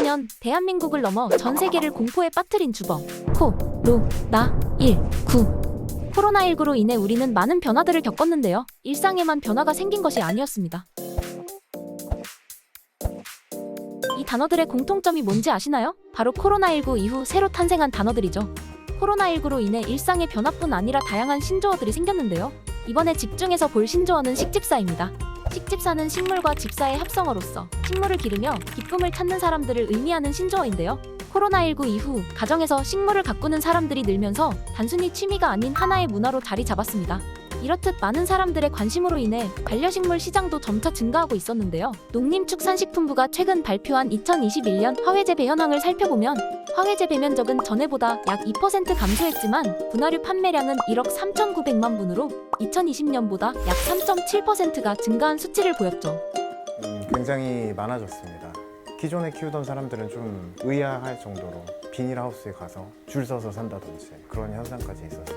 2020년 대한민국을 넘어 전 세계를 공포에 빠뜨린 주범 코로나19. 코로나19로 인해 우리는 많은 변화들을 겪었는데요. 일상에만 변화가 생긴 것이 아니었습니다. 이 단어들의 공통점이 뭔지 아시나요? 바로 코로나19 이후 새로 탄생한 단어들이죠. 코로나19로 인해 일상의 변화뿐 아니라 다양한 신조어들이 생겼는데요. 이번에 집중해서 볼 신조어는 식집사입니다. 식집사는 식물과 집사의 합성어로서 식물을 기르며 기쁨을 찾는 사람들을 의미하는 신조어인데요. 코로나19 이후 가정에서 식물을 가꾸는 사람들이 늘면서 단순히 취미가 아닌 하나의 문화로 자리 잡았습니다. 이렇듯 많은 사람들의 관심으로 인해 반려식물 시장도 점차 증가하고 있었는데요. 농림축산식품부가 최근 발표한 2021년 화훼재배 현황을 살펴보면 화훼재 배면적은 전해보다 약 2% 감소했지만 분화류 판매량은 1억 3,900만 분으로 2020년보다 약 3.7%가 증가한 수치를 보였죠. 굉장히 많아졌습니다. 기존에 키우던 사람들은 좀 의아할 정도로 비닐하우스에 가서 줄 서서 산다든지 그런 현상까지 있었습니다.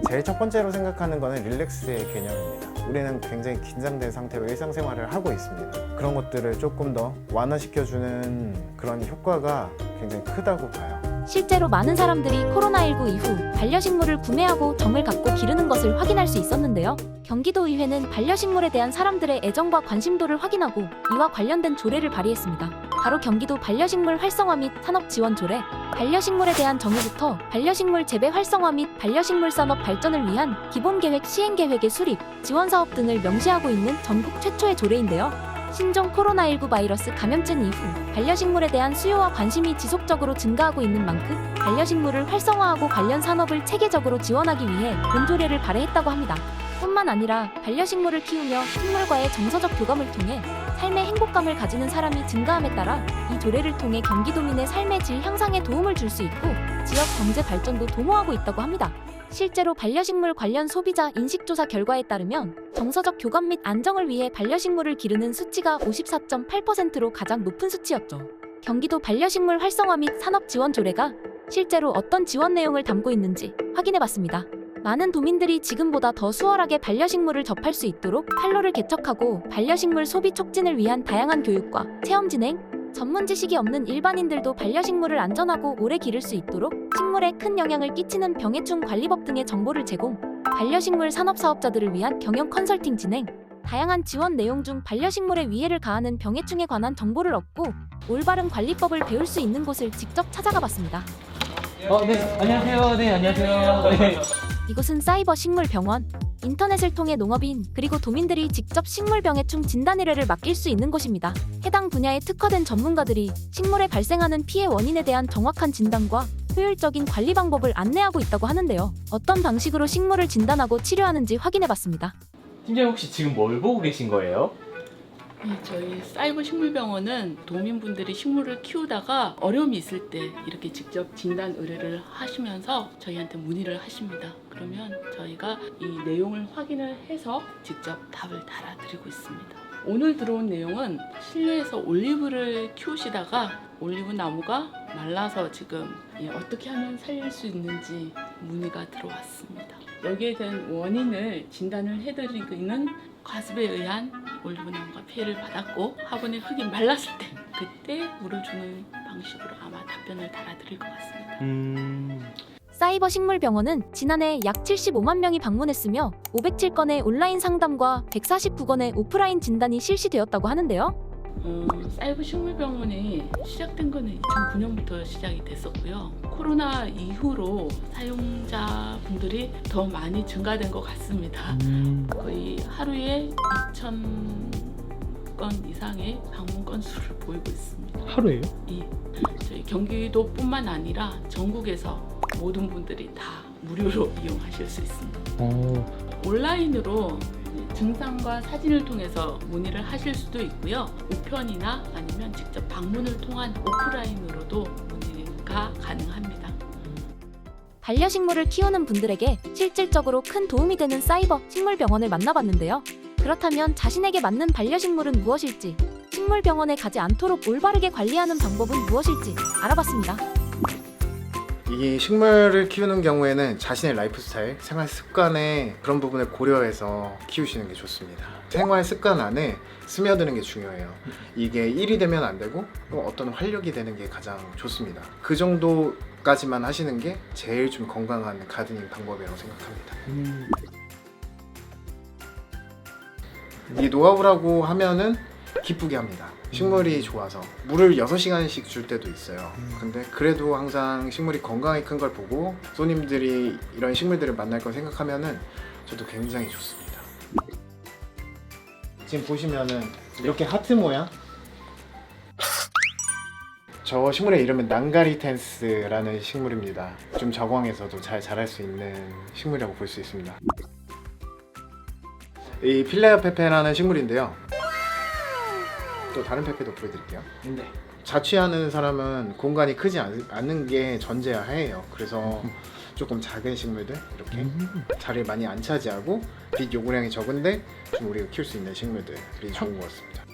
제일 첫 번째로 생각하는 거는 릴렉스의 개념입니다. 우리는 굉장히 긴장된 상태로 일상생활을 하고 있습니다. 그런 것들을 조금 더 완화시켜주는 그런 효과가 굉장히 크다고 봐요. 실제로 많은 사람들이 코로나19 이후 반려식물을 구매하고 정을 갖고 기르는 것을 확인할 수 있었는데요. 경기도의회는 반려식물에 대한 사람들의 애정과 관심도를 확인하고 이와 관련된 조례를 발의했습니다. 바로 경기도 반려식물 활성화 및 산업 지원 조례. 반려식물에 대한 정의부터 반려식물 재배 활성화 및 반려식물 산업 발전을 위한 기본계획 시행계획의 수립, 지원사업 등을 명시하고 있는 전국 최초의 조례인데요. 신종 코로나19 바이러스 감염증 이후 반려식물에 대한 수요와 관심이 지속적으로 증가하고 있는 만큼 반려식물을 활성화하고 관련 산업을 체계적으로 지원하기 위해 본조례를 발의했다고 합니다. 뿐만 아니라 반려식물을 키우며 식물과의 정서적 교감을 통해 삶의 행복감을 가지는 사람이 증가함에 따라 이 조례를 통해 경기도민의 삶의 질 향상에 도움을 줄 수 있고 지역 경제 발전도 도모하고 있다고 합니다. 실제로 반려식물 관련 소비자 인식조사 결과에 따르면 정서적 교감 및 안정을 위해 반려식물을 기르는 수치가 54.8%로 가장 높은 수치였죠. 경기도 반려식물 활성화 및 산업 지원 조례가 실제로 어떤 지원 내용을 담고 있는지 확인해봤습니다. 많은 도민들이 지금보다 더 수월하게 반려식물을 접할 수 있도록 판로를 개척하고 반려식물 소비 촉진을 위한 다양한 교육과 체험 진행, 전문 지식이 없는 일반인들도 반려식물을 안전하고 오래 기를 수 있도록 식물에 큰 영향을 끼치는 병해충 관리법 등의 정보를 제공, 반려식물 산업 사업자들을 위한 경영 컨설팅 진행, 다양한 지원 내용 중 반려식물에 위해를 가하는 병해충에 관한 정보를 얻고 올바른 관리법을 배울 수 있는 곳을 직접 찾아가 봤습니다. 네, 안녕하세요. 네, 안녕하세요. 네. 이곳은 사이버 식물병원. 인터넷을 통해 농업인 그리고 도민들이 직접 식물병해충 진단 의뢰를 맡길 수 있는 곳입니다. 해당 분야에 특화된 전문가들이 식물에 발생하는 피해 원인에 대한 정확한 진단과 효율적인 관리 방법을 안내하고 있다고 하는데요. 어떤 방식으로 식물을 진단하고 치료하는지 확인해봤습니다. 팀장님 혹시 지금 뭘 보고 계신 거예요? 네, 저희 사이버 식물병원은 도민분들이 식물을 키우다가 어려움이 있을 때 이렇게 직접 진단 의뢰를 하시면서 저희한테 문의를 하십니다. 그러면 저희가 이 내용을 확인을 해서 직접 답을 달아드리고 있습니다. 오늘 들어온 내용은 실내에서 올리브를 키우시다가 올리브 나무가 말라서 지금 어떻게 하면 살릴 수 있는지 문의가 들어왔습니다. 여기에 대한 원인을 진단을 해드리기는 과습에 의한 올리브 나무가 피해를 받았고 화분에 흙이 말랐을 때 그때 물을 주는 방식으로 아마 답변을 달아드릴 것 같습니다. 사이버 식물병원은 지난해 약 75만 명이 방문했으며 507건의 온라인 상담과 149건의 오프라인 진단이 실시되었다고 하는데요. 사이버 식물병원이 시작된 거는 2009년부터 시작이 됐었고요. 코로나 이후로 사용자분들이 더 많이 증가된 것 같습니다. 거의 하루에 2,000건 이상의 방문 건수를 보이고 있습니다. 하루에요? 예. 저희 경기도뿐만 아니라 전국에서 모든 분들이 다 무료로 이용하실 수 있습니다. 온라인으로 증상과 사진을 통해서 문의를 하실 수도 있고요. 우편이나 아니면 직접 방문을 통한 오프라인으로도 문의가 가능합니다. 반려식물을 키우는 분들에게 실질적으로 큰 도움이 되는 사이버 식물병원을 만나봤는데요. 그렇다면 자신에게 맞는 반려식물은 무엇일지, 식물병원에 가지 않도록 올바르게 관리하는 방법은 무엇일지 알아봤습니다. 이 식물을 키우는 경우에는 자신의 라이프 스타일, 생활 습관에 그런 부분을 고려해서 키우시는 게 좋습니다. 생활 습관 안에 스며드는 게 중요해요. 이게 일이 되면 안 되고 또 어떤 활력이 되는 게 가장 좋습니다. 그 정도까지만 하시는 게 제일 좀 건강한 가드닝 방법이라고 생각합니다. 이 노하우라고 하면은 기쁘게 합니다. 식물이 좋아서 물을 6시간씩 줄 때도 있어요. 근데 그래도 항상 식물이 건강히 큰 걸 보고 손님들이 이런 식물들을 만날 걸 생각하면은 저도 굉장히 좋습니다. 지금 보시면은 이렇게 하트 모양, 저 식물의 이름은 난가리텐스라는 식물입니다. 좀 저광에서도 잘 자랄 수 있는 식물이라고 볼 수 있습니다. 이 필레아 페페라는 식물인데요. 또 다른 페페도 보여드릴게요. 네. 자취하는 사람은 공간이 크지 않는 게 전제하에요. 그래서 조금 작은 식물들 이렇게 자리를 많이 안 차지하고 빛 요구량이 적은데 좀 우리가 키울 수 있는 식물들이 좋은 것 같습니다.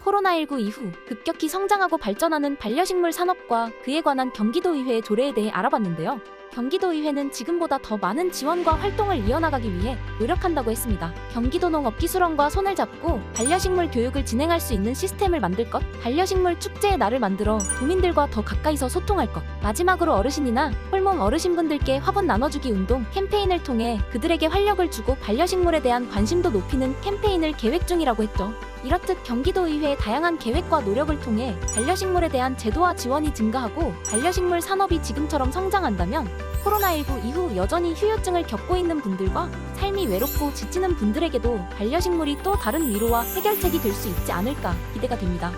코로나19 이후 급격히 성장하고 발전하는 반려식물 산업과 그에 관한 경기도의회의 조례에 대해 알아봤는데요. 경기도의회는 지금보다 더 많은 지원과 활동을 이어나가기 위해 노력한다고 했습니다. 경기도 농업기술원과 손을 잡고 반려식물 교육을 진행할 수 있는 시스템을 만들 것, 반려식물 축제의 날을 만들어 도민들과 더 가까이서 소통할 것, 마지막으로 어르신이나 홀몸 어르신분들께 화분 나눠주기 운동 캠페인을 통해 그들에게 활력을 주고 반려식물에 대한 관심도 높이는 캠페인을 계획 중이라고 했죠. 이렇듯 경기도의회의 다양한 계획과 노력을 통해 반려식물에 대한 제도와 지원이 증가하고 반려식물 산업이 지금처럼 성장한다면 코로나19 이후 여전히 휴유증을 겪고 있는 분들과 삶이 외롭고 지치는 분들에게도 반려식물이 또 다른 위로와 해결책이 될 수 있지 않을까 기대가 됩니다.